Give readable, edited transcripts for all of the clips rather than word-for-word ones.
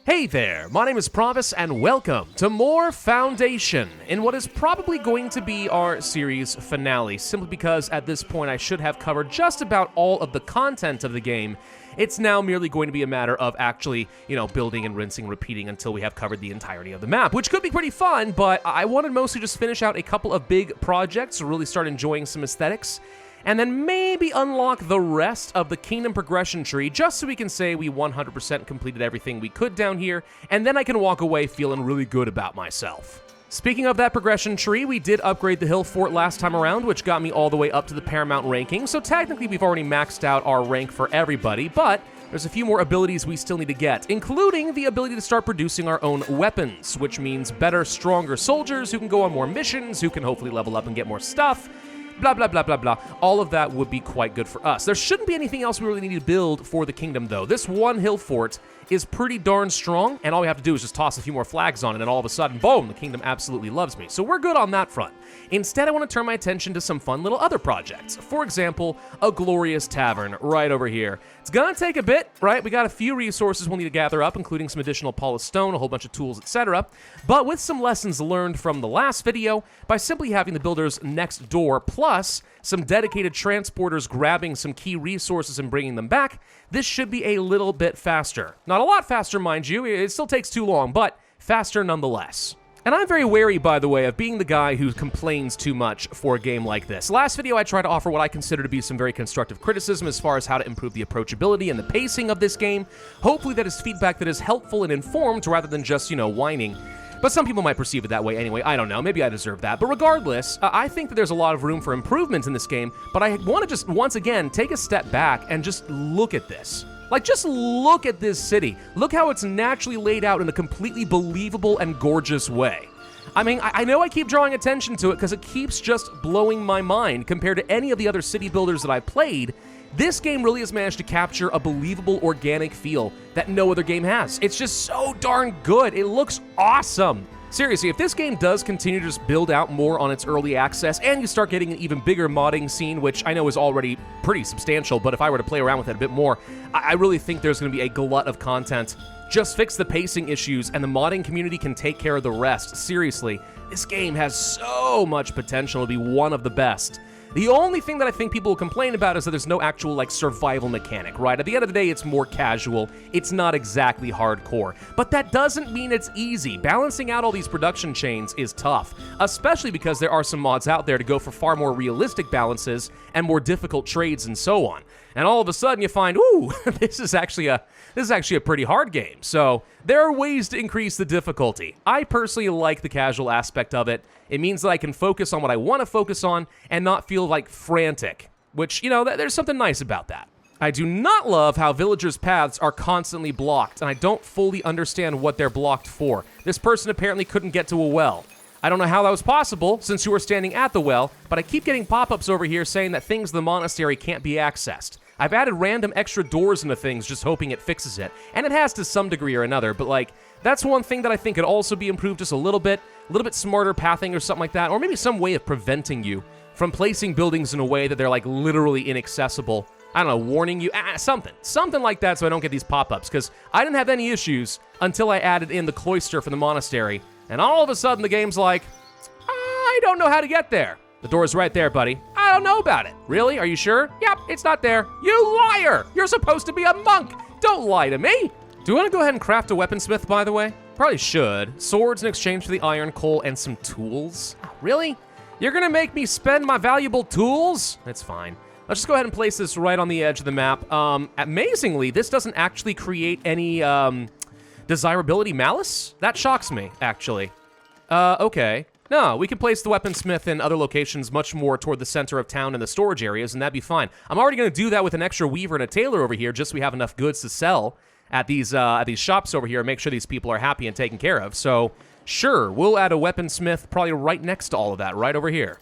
Hey there, my name is Pravus and welcome to more Foundation in what is probably going to be our series finale, simply because at this point I should have covered just about all of the content of the game. It's now merely going to be a matter of actually, building and rinsing, repeating until we have covered the entirety of the map, which could be pretty fun, but I wanted mostly just finish out a couple of big projects, really start enjoying some aesthetics, and then maybe unlock the rest of the kingdom progression tree, just so we can say we 100% completed everything we could down here, and then I can walk away feeling really good about myself. Speaking of that progression tree, we did upgrade the hill fort last time around, which got me all the way up to the Paramount ranking, so technically we've already maxed out our rank for everybody, but there's a few more abilities we still need to get, including the ability to start producing our own weapons, which means better, stronger soldiers who can go on more missions, who can hopefully level up and get more stuff. Blah, blah, blah, blah, blah. All of that would be quite good for us. There shouldn't be anything else we really need to build for the kingdom, though. This one hill fort is pretty darn strong, and all we have to do is just toss a few more flags on it, and all of a sudden, boom, the kingdom absolutely loves me. So we're good on that front. Instead, I want to turn my attention to some fun little other projects. For example, a glorious tavern right over here. It's gonna take a bit, right? We got a few resources we'll need to gather up, including some additional polished stone, a whole bunch of tools, etc. But with some lessons learned from the last video, by simply having the builders next door, plus some dedicated transporters grabbing some key resources and bringing them back, this should be a little bit faster. Not a lot faster, mind you, it still takes too long, but faster nonetheless. And I'm very wary, by the way, of being the guy who complains too much for a game like this. Last video, I tried to offer what I consider to be some very constructive criticism as far as how to improve the approachability and the pacing of this game. Hopefully that is feedback that is helpful and informed rather than just, whining. But some people might perceive it that way anyway, I don't know, maybe I deserve that. But regardless, I think that there's a lot of room for improvement in this game, but I want to just, once again, take a step back and just look at this. Like, just look at this city. Look how it's naturally laid out in a completely believable and gorgeous way. I mean, I know I keep drawing attention to it because it keeps just blowing my mind compared to any of the other city builders that I've played. This game really has managed to capture a believable, organic feel that no other game has. It's just so darn good. It looks awesome. Seriously, if this game does continue to just build out more on its early access, and you start getting an even bigger modding scene, which I know is already pretty substantial, but if I were to play around with it a bit more, I really think there's going to be a glut of content. Just fix the pacing issues, and the modding community can take care of the rest. Seriously, this game has so much potential to be one of the best. The only thing that I think people will complain about is that there's no actual, survival mechanic, right? At the end of the day, it's more casual. It's not exactly hardcore. But that doesn't mean it's easy. Balancing out all these production chains is tough, especially because there are some mods out there to go for far more realistic balances and more difficult trades and so on. And all of a sudden you find, ooh, this is actually a pretty hard game. So there are ways to increase the difficulty. I personally like the casual aspect of it. It means that I can focus on what I want to focus on and not feel frantic, which, there's something nice about that. I do not love how villagers' paths are constantly blocked, and I don't fully understand what they're blocked for. This person apparently couldn't get to a well. I don't know how that was possible, since you were standing at the well, but I keep getting pop-ups over here saying that things in the monastery can't be accessed. I've added random extra doors into things just hoping it fixes it, and it has to some degree or another, but that's one thing that I think could also be improved just a little bit smarter pathing or something like that, or maybe some way of preventing you from placing buildings in a way that they're literally inaccessible. I don't know, warning you, something like that so I don't get these pop-ups, because I didn't have any issues until I added in the cloister for the monastery, and all of a sudden the game's like, I don't know how to get there. The door's right there, buddy. I don't know about it. Really? Are you sure? Yep, it's not there. You liar! You're supposed to be a monk! Don't lie to me! Do you want to go ahead and craft a weaponsmith, by the way? Probably should. Swords in exchange for the iron, coal, and some tools. Really? You're gonna make me spend my valuable tools? That's fine. Let's just go ahead and place this right on the edge of the map. Amazingly, this doesn't actually create any, desirability malice? That shocks me, actually. Okay. No, we can place the weaponsmith in other locations much more toward the center of town and the storage areas, and that'd be fine. I'm already going to do that with an extra weaver and a tailor over here, just so we have enough goods to sell at these shops over here and make sure these people are happy and taken care of. So, sure, we'll add a weaponsmith probably right next to all of that, right over here.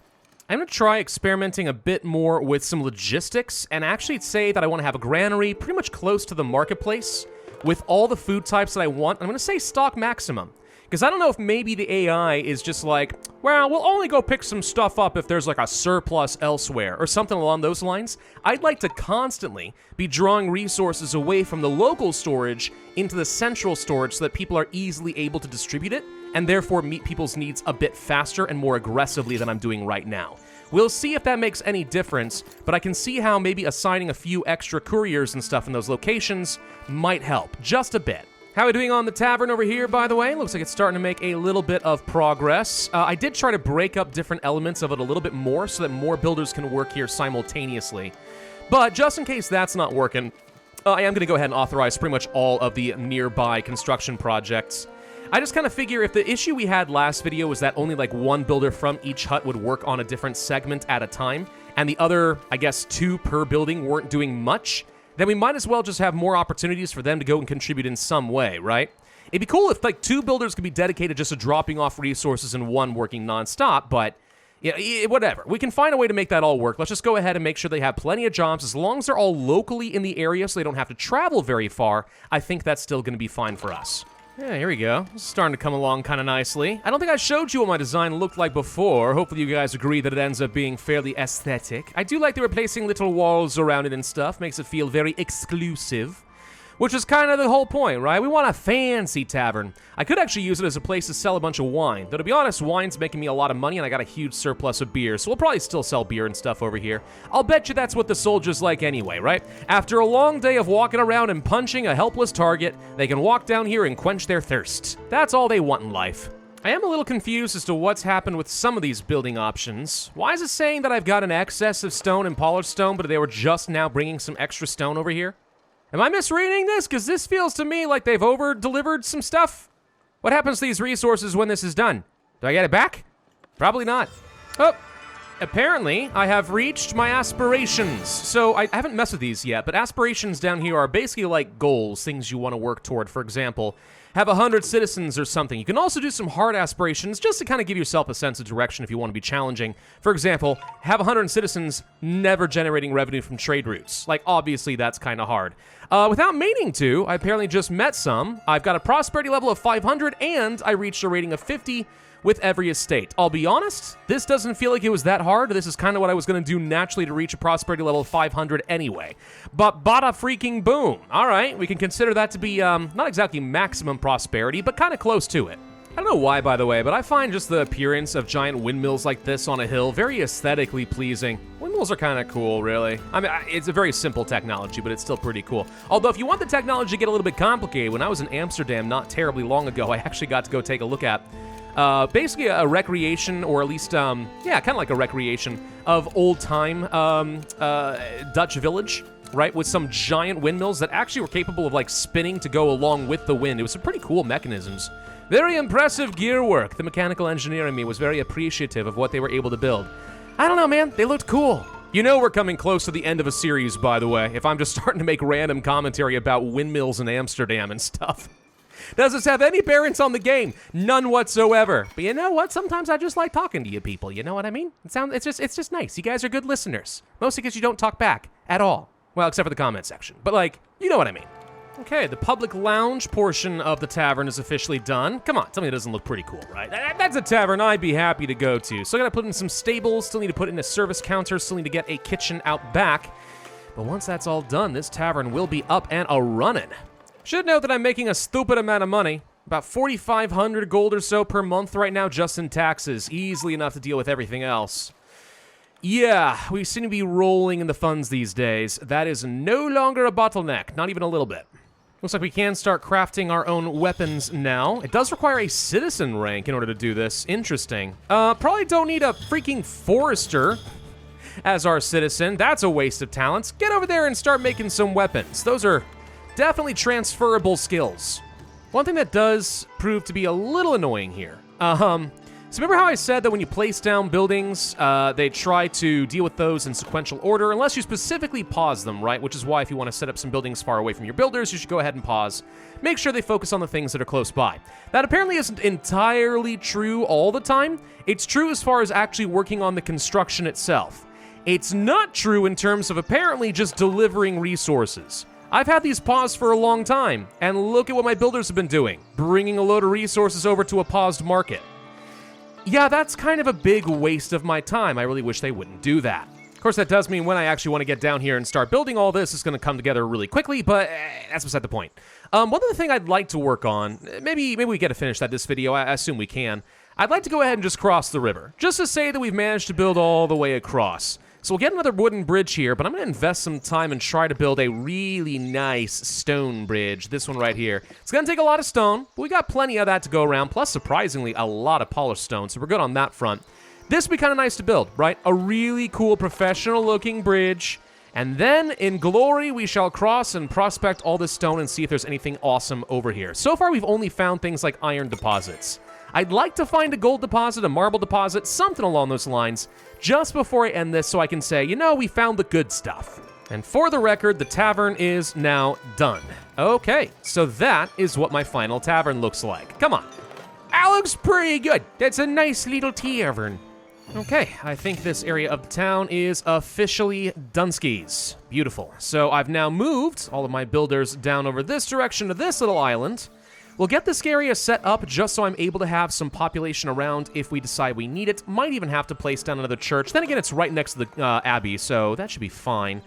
I'm going to try experimenting a bit more with some logistics, and actually say that I want to have a granary pretty much close to the marketplace, with all the food types that I want. I'm going to say stock maximum. Because I don't know if maybe the AI is just like, well, we'll only go pick some stuff up if there's like a surplus elsewhere or something along those lines. I'd like to constantly be drawing resources away from the local storage into the central storage so that people are easily able to distribute it and therefore meet people's needs a bit faster and more aggressively than I'm doing right now. We'll see if that makes any difference, but I can see how maybe assigning a few extra couriers and stuff in those locations might help, just a bit. How are we doing on the tavern over here, by the way? Looks like it's starting to make a little bit of progress. I did try to break up different elements of it a little bit more so that more builders can work here simultaneously. But just in case that's not working, I am going to go ahead and authorize pretty much all of the nearby construction projects. I just kind of figure if the issue we had last video was that only like one builder from each hut would work on a different segment at a time, and the other, I guess, 2 per building weren't doing much, then we might as well just have more opportunities for them to go and contribute in some way, right? It'd be cool if like 2 builders could be dedicated just to dropping off resources and 1 working nonstop, but yeah, whatever. We can find a way to make that all work. Let's just go ahead and make sure they have plenty of jobs. As long as they're all locally in the area so they don't have to travel very far, I think that's still going to be fine for us. Yeah, here we go. This is starting to come along kind of nicely. I don't think I showed you what my design looked like before. Hopefully you guys agree that it ends up being fairly aesthetic. I do like the replacing little walls around it and stuff. Makes it feel very exclusive. Which is kind of the whole point, right? We want a fancy tavern. I could actually use it as a place to sell a bunch of wine. Though to be honest, wine's making me a lot of money and I got a huge surplus of beer. So we'll probably still sell beer and stuff over here. I'll bet you that's what the soldiers like anyway, right? After a long day of walking around and punching a helpless target, they can walk down here and quench their thirst. That's all they want in life. I am a little confused as to what's happened with some of these building options. Why is it saying that I've got an excess of stone and polished stone, but they were just now bringing some extra stone over here? Am I misreading this? Because this feels to me like they've over-delivered some stuff. What happens to these resources when this is done? Do I get it back? Probably not. Oh, apparently I have reached my aspirations. So I haven't messed with these yet, but aspirations down here are basically like goals, things you want to work toward. For example, have 100 citizens or something. You can also do some hard aspirations just to kind of give yourself a sense of direction if you want to be challenging. For example, have 100 citizens never generating revenue from trade routes. Like, obviously, that's kind of hard. Without meaning to, I apparently just met some. I've got a prosperity level of 500, and I reached a rating of 50 with every estate. I'll be honest, this doesn't feel like it was that hard. This is kind of what I was going to do naturally to reach a prosperity level of 500 anyway. But bada freaking boom. All right, we can consider that to be not exactly maximum prosperity, but kind of close to it. I don't know why, by the way, but I find just the appearance of giant windmills like this on a hill very aesthetically pleasing. Windmills are kind of cool, really. I mean, it's a very simple technology, but it's still pretty cool. Although, if you want the technology to get a little bit complicated, when I was in Amsterdam not terribly long ago, I actually got to go take a look at basically a recreation, or at least, yeah, kind of like a recreation of old-time Dutch village, right? With some giant windmills that actually were capable of, like, spinning to go along with the wind. It was some pretty cool mechanisms. Very impressive gear work. The mechanical engineer in me was very appreciative of what they were able to build. I don't know, man. They looked cool. You know we're coming close to the end of a series, by the way, if I'm just starting to make random commentary about windmills in Amsterdam and stuff. Does this have any bearings on the game? None whatsoever. But you know what? Sometimes I just like talking to you people. You know what I mean? It's just nice. You guys are good listeners. Mostly because you don't talk back at all. Well, except for the comment section. But, like, you know what I mean. Okay, the public lounge portion of the tavern is officially done. Come on, tell me it doesn't look pretty cool, right? That's a tavern I'd be happy to go to. Still gotta put in some stables, still need to put in a service counter, still need to get a kitchen out back. But once that's all done, this tavern will be up and a-running. Should note that I'm making a stupid amount of money. About 4,500 gold or so per month right now just in taxes. Easily enough to deal with everything else. Yeah, we seem to be rolling in the funds these days. That is no longer a bottleneck, not even a little bit. Looks like we can start crafting our own weapons now. It does require a citizen rank in order to do this. Interesting. Probably don't need a freaking forester as our citizen. That's a waste of talents. Get over there and start making some weapons. Those are definitely transferable skills. One thing that does prove to be a little annoying here. So remember how I said that when you place down buildings, they try to deal with those in sequential order, unless you specifically pause them, right? Which is why if you want to set up some buildings far away from your builders, you should go ahead and pause. Make sure they focus on the things that are close by. That apparently isn't entirely true all the time. It's true as far as actually working on the construction itself. It's not true in terms of apparently just delivering resources. I've had these paused for a long time, and look at what my builders have been doing, bringing a load of resources over to a paused market. Yeah, that's kind of a big waste of my time. I really wish they wouldn't do that. Of course, that does mean when I actually want to get down here and start building all this, it's going to come together really quickly, but that's beside the point. One other thing I'd like to work on, maybe we get to finish that this video, I assume we can. I'd like to go ahead and just cross the river, just to say that we've managed to build all the way across. So we'll get another wooden bridge here, but I'm going to invest some time and try to build a really nice stone bridge, this one right here. It's going to take a lot of stone, but we got plenty of that to go around, plus surprisingly a lot of polished stone, so we're good on that front. This would be kind of nice to build, right? A really cool professional-looking bridge. And then, in glory, we shall cross and prospect all this stone and see if there's anything awesome over here. So far, we've only found things like iron deposits. I'd like to find a gold deposit, a marble deposit, something along those lines, just before I end this so I can say, you know, we found the good stuff. And for the record, the tavern is now done. Okay, so that is what my final tavern looks like. Come on. That looks pretty good. That's a nice little tavern. Okay, I think this area of the town is officially Dunskies. Beautiful. So I've now moved all of my builders down over this direction to this little island. We'll get this area set up just so I'm able to have some population around if we decide we need it. Might even have to place down another church. Then again, it's right next to the Abbey, so that should be fine.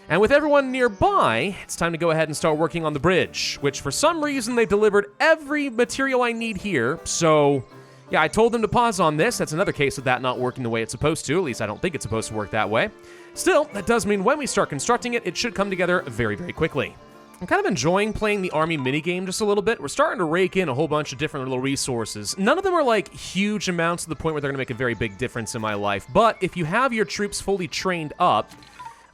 And with everyone nearby, it's time to go ahead and start working on the bridge, which for some reason they delivered every material I need here, so... yeah, I told them to pause on this. That's another case of that not working the way it's supposed to. At least I don't think it's supposed to work that way. Still, that does mean when we start constructing it, it should come together very, very quickly. I'm kind of enjoying playing the army minigame just a little bit. We're starting to rake in a whole bunch of different little resources. None of them are like huge amounts to the point where they're going to make a very big difference in my life. But if you have your troops fully trained up,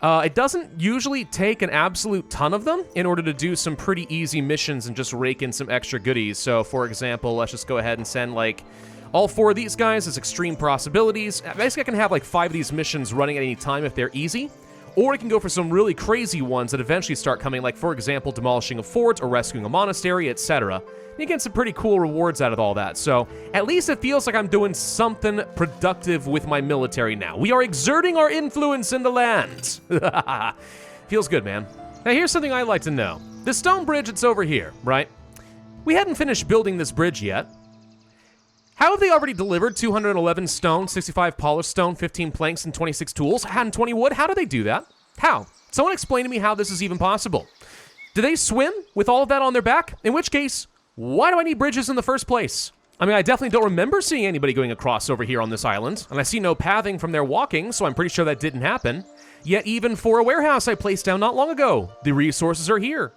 it doesn't usually take an absolute ton of them in order to do some pretty easy missions and just rake in some extra goodies. So, for example, let's just go ahead and send, like, all 4 of these guys as extreme possibilities. Basically, I can have, like, 5 of these missions running at any time if they're easy. Or I can go for some really crazy ones that eventually start coming, like, for example, demolishing a fort or rescuing a monastery, etc. You get some pretty cool rewards out of all that, so at least it feels like I'm doing something productive with my military now. We are exerting our influence in the land. Feels good, man. Now here's something I'd like to know. The stone bridge that's over here, right? We hadn't finished building this bridge yet. How have they already delivered 211 stone, 65 polished stone, 15 planks, and 26 tools, and 20 wood? How do they do that? How? Someone explain to me how this is even possible. Do they swim with all of that on their back? In which case, why do I need bridges in the first place? I mean, I definitely don't remember seeing anybody going across over here on this island, and I see no pathing from their walking, so I'm pretty sure that didn't happen. Yet even for a warehouse I placed down not long ago, the resources are here.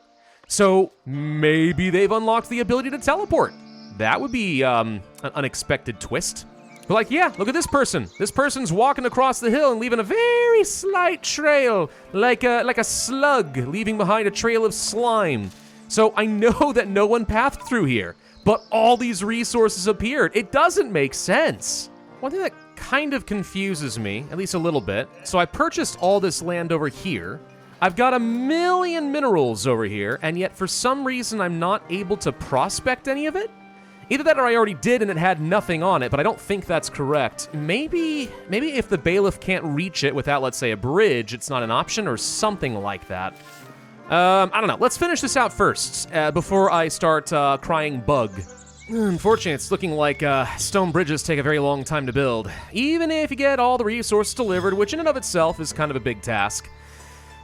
So maybe they've unlocked the ability to teleport. That would be an unexpected twist. But like, yeah, look at this person. This person's walking across the hill and leaving a very slight trail, like a slug leaving behind a trail of slime. So I know that no one pathed through here, but all these resources appeared. It doesn't make sense. One thing that kind of confuses me, at least a little bit, so I purchased all this land over here. I've got 1 million minerals over here, and yet for some reason I'm not able to prospect any of it. Either that or I already did and it had nothing on it, but I don't think that's correct. Maybe if the bailiff can't reach it without, let's say, a bridge, it's not an option or something like that. I don't know. Let's finish this out first before I start crying bug. Unfortunately, it's looking like stone bridges take a very long time to build, even if you get all the resources delivered, which in and of itself is kind of a big task.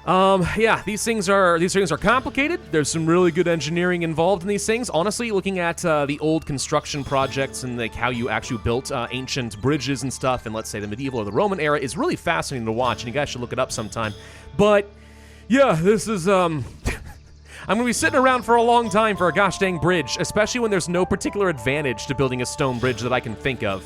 Yeah, these things are complicated. There's some really good engineering involved in these things. Honestly, looking at the old construction projects and like how you actually built ancient bridges and stuff, and let's say the medieval or the Roman era, is really fascinating to watch, and you guys should look it up sometime. But yeah, this is I'm gonna be sitting around for a long time for a gosh dang bridge, especially when there's no particular advantage to building a stone bridge that I can think of.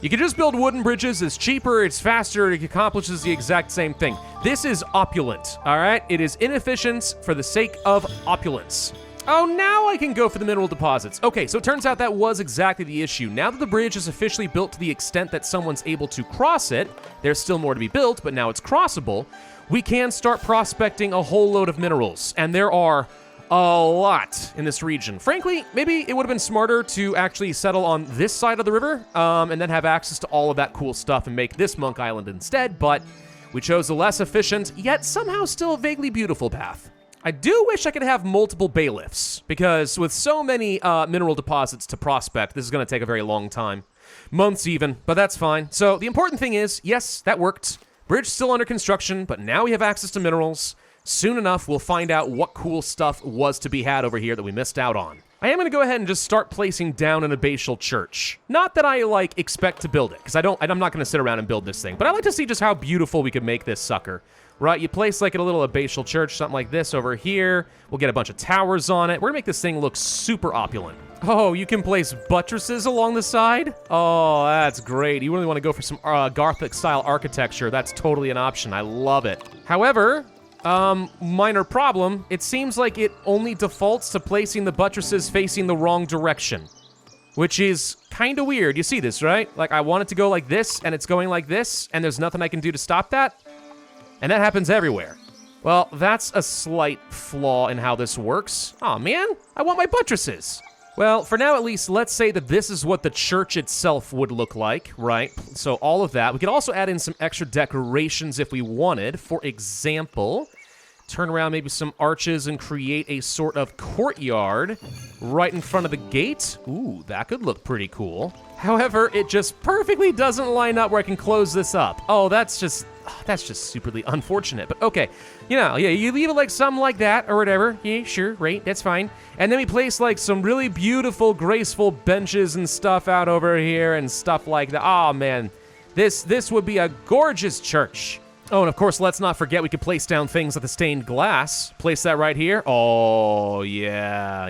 You can just build wooden bridges. It's cheaper, it's faster, it accomplishes the exact same thing. This is opulent, all right? It is inefficient for the sake of opulence. Oh, now I can go for the mineral deposits. Okay, so it turns out that was exactly the issue. Now that the bridge is officially built to the extent that someone's able to cross it, there's still more to be built, but now it's crossable, we can start prospecting a whole load of minerals, and there are a lot in this region. Frankly, maybe it would have been smarter to actually settle on this side of the river, and then have access to all of that cool stuff and make this Monk Island instead, but we chose the less efficient, yet somehow still vaguely beautiful path. I do wish I could have multiple bailiffs, because with so many mineral deposits to prospect, this is going to take a very long time. Months even, but that's fine. So the important thing is, yes, that worked. Bridge still under construction, but now we have access to minerals. Soon enough, we'll find out what cool stuff was to be had over here that we missed out on. I am going to go ahead and just start placing down an abbatial church. Not that I, expect to build it, because I'm not going to sit around and build this thing, but I like to see just how beautiful we can make this sucker. Right, you place, a little abbatial church, something like this over here. We'll get a bunch of towers on it. We're going to make this thing look super opulent. Oh, you can place buttresses along the side? Oh, that's great. You really want to go for some Gothic-style architecture. That's totally an option. I love it. However, minor problem. It seems like it only defaults to placing the buttresses facing the wrong direction, which is kind of weird. You see this, right? I want it to go like this, and it's going like this, and there's nothing I can do to stop that. And that happens everywhere. Well, that's a slight flaw in how this works. Aw, man, I want my buttresses. Well, for now at least, let's say that this is what the church itself would look like, right? So all of that. We could also add in some extra decorations if we wanted. For example, turn around maybe some arches and create a sort of courtyard right in front of the gate. Ooh, that could look pretty cool. However, it just perfectly doesn't line up where I can close this up. Oh, that's just superly unfortunate, but okay. Yeah, you leave it something like that or whatever. Yeah, sure, right, that's fine. And then we place some really beautiful, graceful benches and stuff out over here and stuff like that. Oh man, this would be a gorgeous church. Oh, and of course, let's not forget we could place down things like the stained glass. Place that right here. Oh, yeah,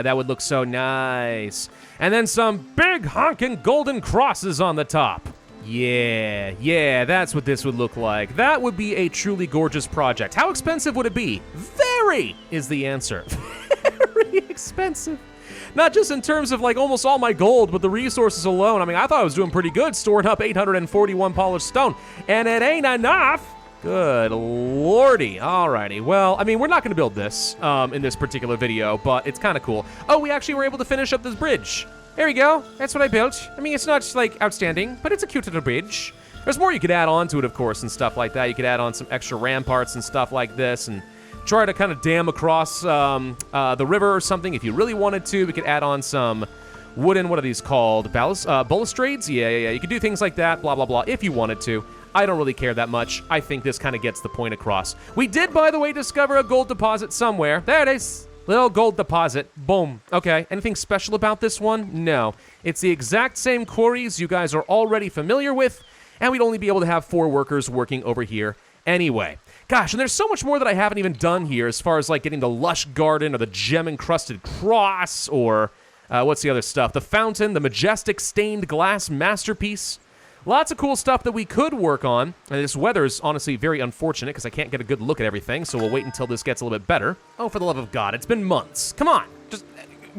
that would look so nice. And then some big honking golden crosses on the top. Yeah, that's what this would look like. That would be a truly gorgeous project. How expensive would it be? Very is the answer. Very expensive. Not just in terms of almost all my gold, but the resources alone. I mean, I thought I was doing pretty good, storing up 841 polished stone, and it ain't enough. Good lordy. Alrighty. Well, I mean, we're not going to build this in this particular video, but it's kind of cool. Oh, we actually were able to finish up this bridge. There we go. That's what I built. I mean, it's not outstanding, but it's a cute little bridge. There's more you could add on to it, of course, and stuff like that. You could add on some extra ramparts and stuff like this, and try to kind of dam across the river or something if you really wanted to. We could add on some wooden, what are these called? Balustrades? Yeah. You could do things like that, blah, blah, blah, if you wanted to. I don't really care that much. I think this kind of gets the point across. We did, by the way, discover a gold deposit somewhere. There it is. Little gold deposit. Boom. Okay. Anything special about this one? No. It's the exact same quarries you guys are already familiar with, and we'd only be able to have 4 workers working over here anyway. Gosh, and there's so much more that I haven't even done here as far as getting the lush garden or the gem-encrusted cross or what's the other stuff? The fountain, the majestic stained glass masterpiece. Lots of cool stuff that we could work on. And this weather is honestly very unfortunate because I can't get a good look at everything, so we'll wait until this gets a little bit better. Oh, for the love of God, it's been months. Come on, just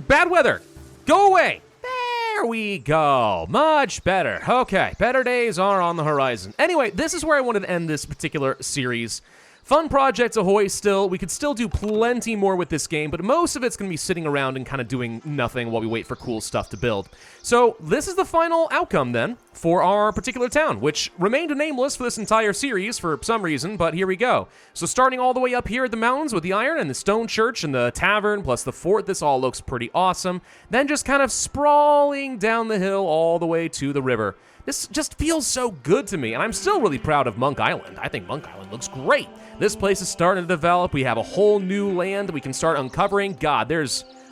bad weather. Go away. There we go. Much better. Okay, better days are on the horizon. Anyway, this is where I wanted to end this particular series. Fun projects ahoy still. We could still do plenty more with this game, but most of it's going to be sitting around and kind of doing nothing while we wait for cool stuff to build. So this is the final outcome then for our particular town, which remained nameless for this entire series for some reason, but here we go. So starting all the way up here at the mountains with the iron and the stone church and the tavern plus the fort, this all looks pretty awesome. Then just kind of sprawling down the hill all the way to the river. This just feels so good to me, and I'm still really proud of Monk Island. I think Monk Island looks great. This place is starting to develop. We have a whole new land we can start uncovering. God,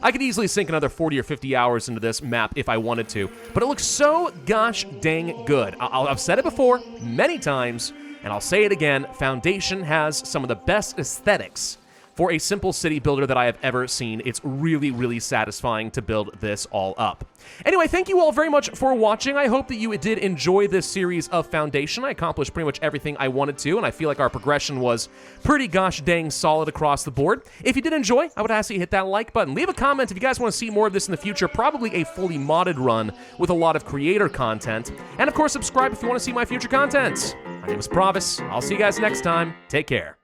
I could easily sink another 40 or 50 hours into this map if I wanted to, but it looks so gosh dang good. I've said it before many times, and I'll say it again. Foundation has some of the best aesthetics for a simple city builder that I have ever seen. It's really, really satisfying to build this all up. Anyway, thank you all very much for watching. I hope that you did enjoy this series of Foundation. I accomplished pretty much everything I wanted to, and I feel like our progression was pretty gosh dang solid across the board. If you did enjoy, I would ask that you hit that like button. Leave a comment if you guys want to see more of this in the future, probably a fully modded run with a lot of creator content. And of course, subscribe if you want to see my future content. My name is Pravus. I'll see you guys next time. Take care.